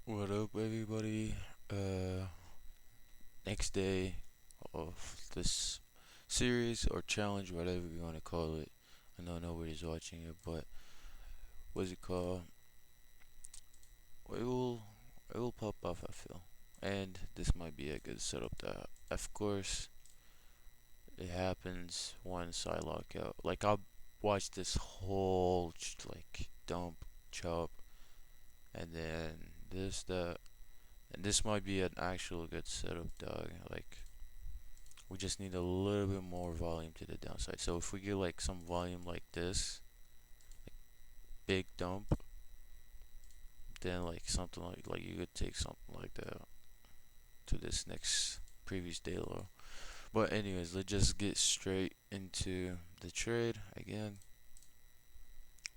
What up, everybody? Uh, Next day of this series or challenge, whatever you want to call it. I know nobody's watching it, but what's it called? It will, it will pop off, I feel. And this might be a good setup. That, of course, it happens once I lock out. Like I'll watch this whole like dump, chop, and then that, and this might be an actual good setup, dog. Like we just need a little bit more volume to the downside. So if we get like some volume like this, big dump, then like something like you could take something like that to this next previous day low. But anyways, let's just get straight into the trade. Again,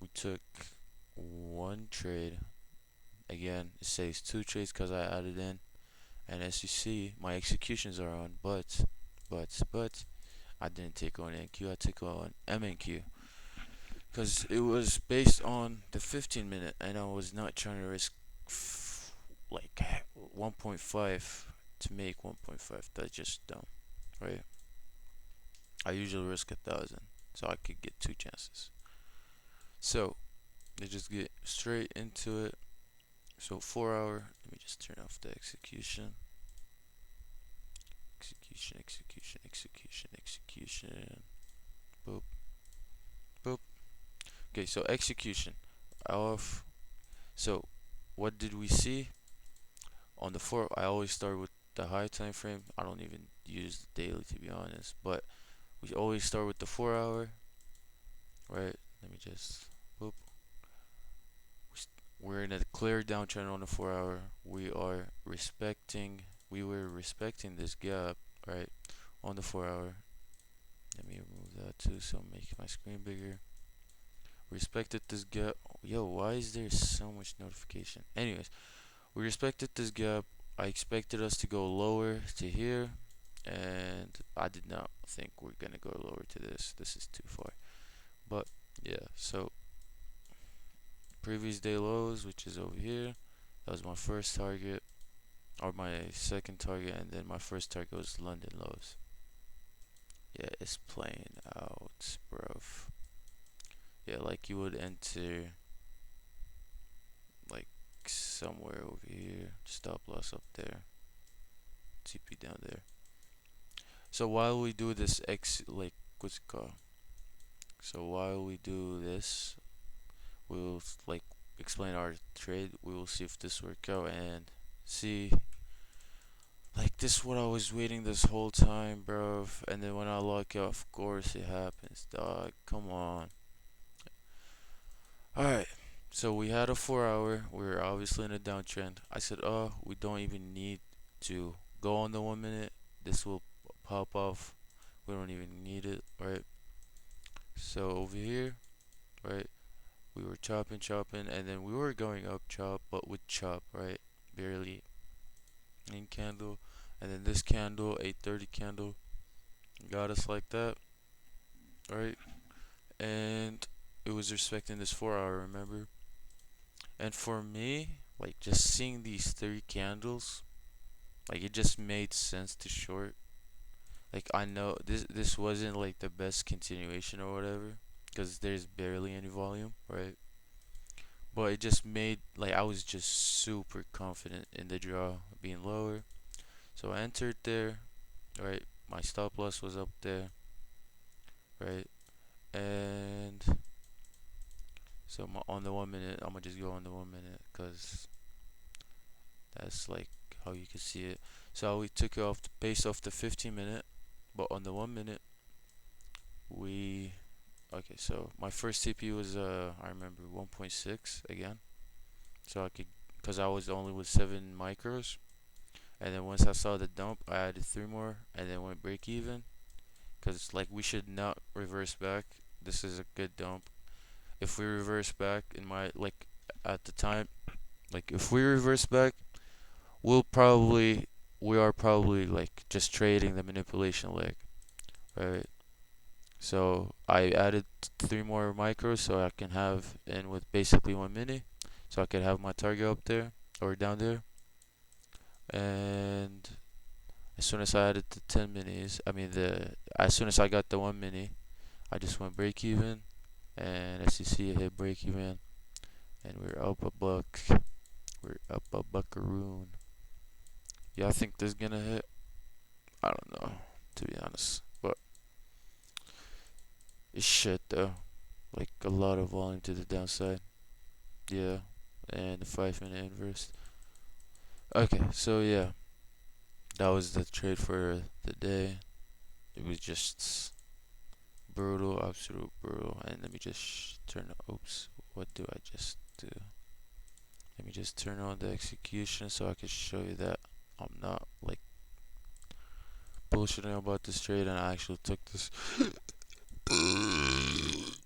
we took one trade. Again, it says two trades because I added in. And as you see, my executions are on, but I didn't take on NQ. I took on MNQ. Because it was based on the 15 minute, and I was not trying to risk like 1.5 to make 1.5. That's just dumb, right? I usually risk 1,000, so I could get two chances. So let's just get straight into it. So 4 hour. Let me just turn off the execution. Execution. Boop, boop. Okay, so execution off. So what did we see? On the 4, I always start with the high time frame. I don't even use the daily to be honest, but we always start with the 4 hour, right? Let me just whoop. We're in a clear downtrend on the 4 hour. We were respecting this gap, right? On the 4 hour. Let me remove that too, so I'm making my screen bigger. Respected this gap. Yo, why is there so much notification? Anyways, we respected this gap. I expected us to go lower to here, and I did not think we're gonna go lower to this. This is too far. But yeah, so previous day lows, which is over here, that was my first target, or my second target, and then my first target was London lows. Yeah, it's playing out, bruv. Yeah, like you would enter like somewhere over here, stop loss up there, TP down there. So while we do this like what's it called? So while we do this, we'll like explain our trade. We will see if this work out and see. Like this, what I was waiting this whole time, bro. And then when I lock out, of course it happens, dog. Come on. All right. So we had a 4 hour. We were obviously in a downtrend. I said, oh, we don't even need to go on the 1 minute. This will pop off. We don't even need it, right? So over here, right? We were chopping, and then we were going up chop, but with chop, right? Barely in candle, and then this candle, 8:30 candle, got us like that, right? And it was respecting this 4 hour, remember? And for me, like just seeing these three candles, like it just made sense to short. Like I know this wasn't like the best continuation or whatever, because there's barely any volume, right? But it just made like I was just super confident in the draw being lower. So I entered there, right? My stop loss was up there, right? And so on the 1 minute, I'm gonna just go on the 1 minute because that's like how you can see it. So we took it off based off the 15 minute, but on the 1 minute, we okay. So my first TP was I remember 1.6 again. So I could because I was only with 7 micros. And then once I saw the dump, I added 3 more, and then went break even. Cause like we should not reverse back. This is a good dump. If we reverse back in my like at the time, like if we reverse back, we'll probably we are probably like just trading the manipulation leg, right? So I added 3 more micros so I can have in with basically 1 minute, so I could have my target up there. or down there. And as soon as I added the 10 minis, I mean the as soon as I got the one mini, I just went break even, and as you see, it hit break even, and we're up a buck. We're up a buckaroon. Yeah, I think this is gonna hit. I don't know, to be honest, but it's shit though. Like a lot of volume to the downside. Yeah, and the 5 minute inverse. Okay, so yeah, that was the trade for the day. It was just brutal, absolute brutal. And let me just turn. Oops, what do I just do? Let me just turn on the execution so I can show you that I'm not like bullshitting about this trade and I actually took this.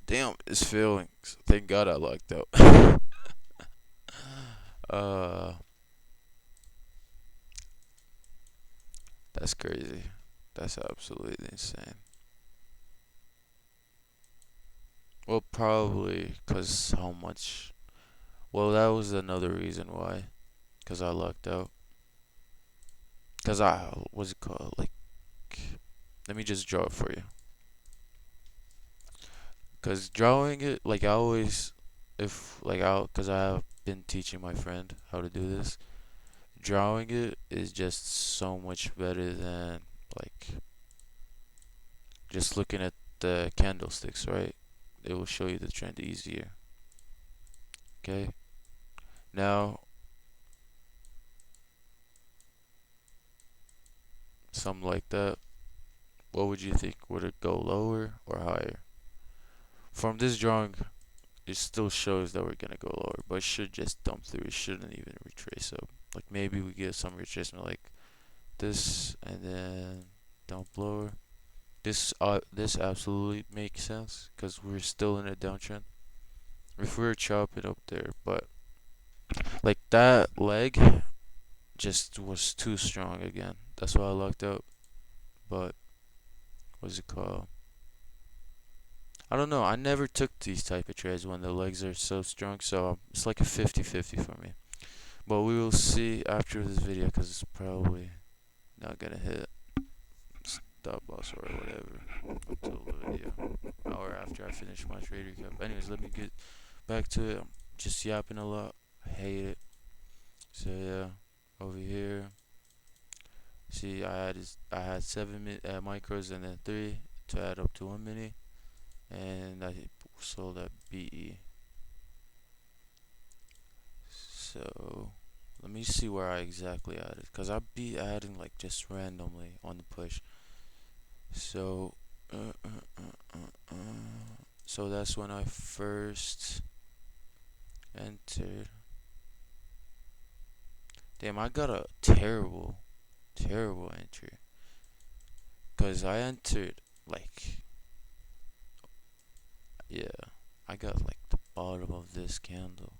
Damn, it's failing. Thank God I locked out. uh, that's crazy. That's absolutely insane. Well, probably because how much. Well, that was another reason why. Because I lucked out. Because what's it called? Like, let me just draw it for you. Because drawing it, like, I always, because I have been teaching my friend how to do this. Drawing it is just so much better than, like, just looking at the candlesticks, right? It will show you the trend easier. Okay? Now, something like that. What would you think? Would it go lower or higher? From this drawing, it still shows that we're gonna go lower, but it should just dump through. It shouldn't even retrace up. Like maybe we get some retracement like this and then dump lower. This absolutely makes sense because we're still in a downtrend. If we were chopping up there, but like that leg just was too strong again. That's why I locked out. But what's it called? I don't know. I never took these type of trades when the legs are so strong, so it's like a 50-50 for me. But we will see after this video because it's probably not gonna hit stop loss or whatever until the video or after I finish my trade recap. Anyways, let me get back to it. I'm just yapping a lot. I hate it. So yeah, over here. See, I had 7 micros and then 3 to add up to 1 mini, and I sold at BE. So let me see where I exactly added, cause I'll be adding like just randomly on the push. So, uh, uh, uh, uh, so that's when I first entered. Damn, I got a terrible, terrible entry, cause I entered like, yeah, I got like the bottom of this candle.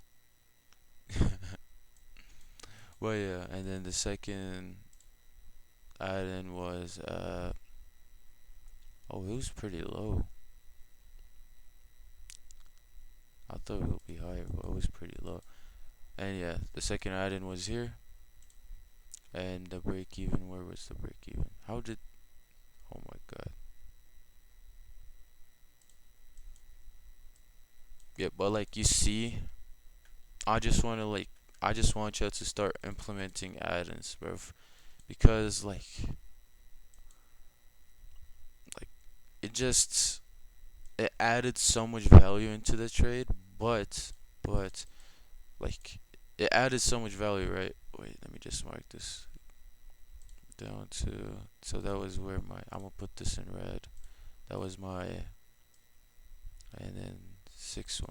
Well, yeah, and then the second add-in was oh, it was pretty low. I thought it would be higher, but it was pretty low. And yeah, the second add-in was here, and the break even. Where was the break even? How did? Oh my god. Yeah, but like you see, I just want to like, I just want you to start implementing add-ins, bro, because like it just it added so much value into the trade, but like it added so much value, right? Wait, let me just mark this down to, so that was where my, I'm gonna put this in red. That was my, and then 6-1.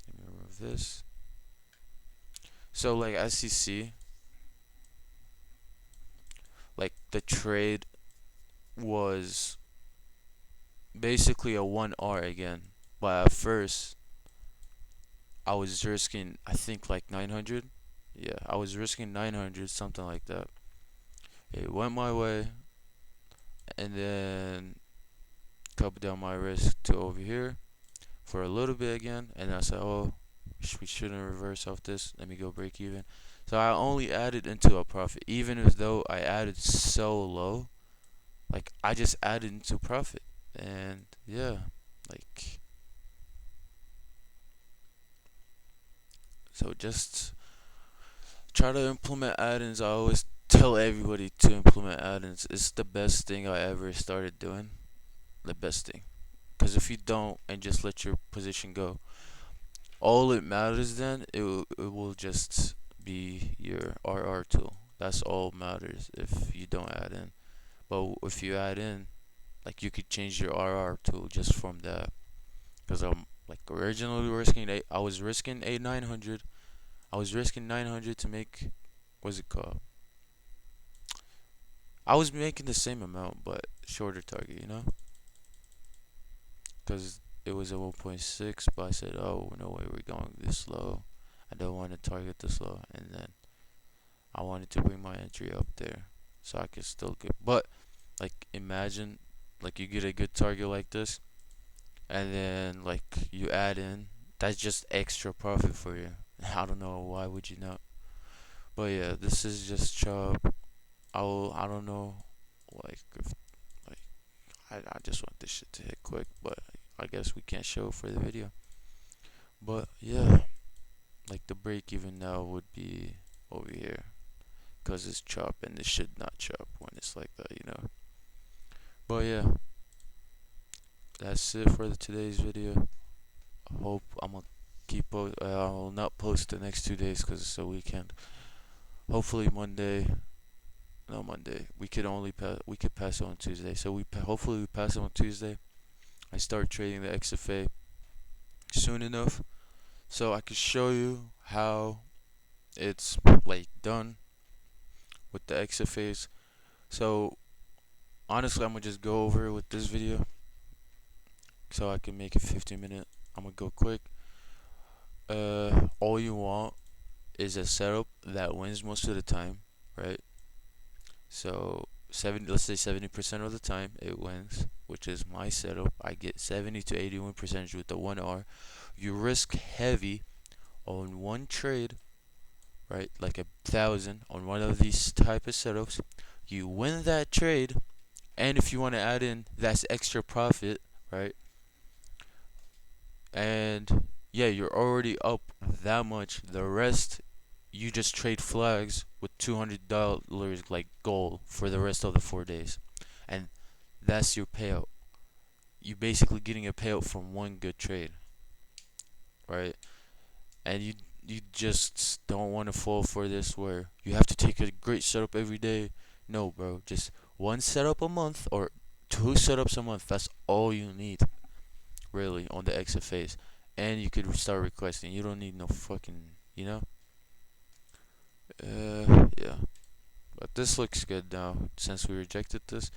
Let me remove this. So like as you see, like the trade was basically a 1R again. But at first I was risking, I think like 900. Yeah, I was risking 900, something like that. It went my way, and then cut down my risk to over here for a little bit again, and I said, oh, We shouldn't reverse off this. Let me go break even. So I only added into a profit, even as though I added so low. Like I just added into profit, and yeah, like so just try to implement add-ins. I always tell everybody to implement add-ins. It's the best thing I ever started doing. The best thing. Because if you don't and just let your position go, all it matters then it will just be your RR tool. That's all matters if you don't add in. But if you add in, like you could change your RR tool just from that. Because I'm like originally risking eight. I was risking 900. I was risking 900 to make, what's it called? I was making the same amount but shorter target, you know? Because it was a 1.6, but I said, oh, no way, we're going this low. I don't want to target this low. And then I wanted to bring my entry up there so I could still get. But, like, imagine, like, you get a good target like this, and then, like, you add in, that's just extra profit for you. I don't know, why would you not? But yeah, this is just chop. I don't know, like, if, like, I just want this shit to hit quick, but I guess we can't show it for the video. But yeah, like the break even now would be over here, cause it's chop and it should not chop when it's like that, you know. But yeah, that's it for today's video. I hope I'm gonna I'll not post the next 2 days cause it's a weekend. Hopefully Monday. No, Monday. We could pass it on Tuesday. So hopefully we pass it on Tuesday. I start trading the XFA soon enough, so I could show you how it's like done with the XFAs. So honestly, I'm gonna just go over it with this video, so I can make it 15 minute. I'm gonna go quick. All you want is a setup that wins most of the time, right? So let's say 70% of the time it wins, which is my setup. I get 70 to 81% with the 1R. You risk heavy on one trade, right? Like 1,000 on one of these type of setups. You win that trade, and if you want to add in, that's extra profit, right? And yeah, you're already up that much. The rest, you just trade flags with $200 like goal for the rest of the 4 days, and that's your payout. You basically getting a payout from one good trade, right? And you just don't want to fall for this where you have to take a great setup every day. No, bro, just one setup a month or two setups a month. That's all you need, really, on the exit phase. And you could start requesting. You don't need no fucking, you know. Yeah. But this looks good now since we rejected this.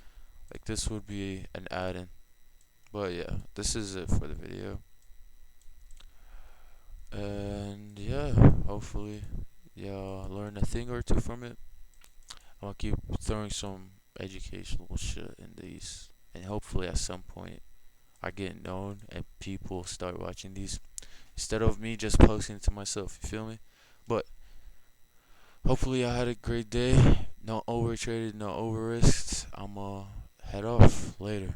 Like this would be an add-in. But yeah, this is it for the video. And yeah, hopefully y'all learn a thing or two from it. I'm gonna keep throwing some educational shit in these, and hopefully at some point I get known and people start watching these instead of me just posting to myself. You feel me? But hopefully I had a great day. No over traded, no over risked. I'ma head off later.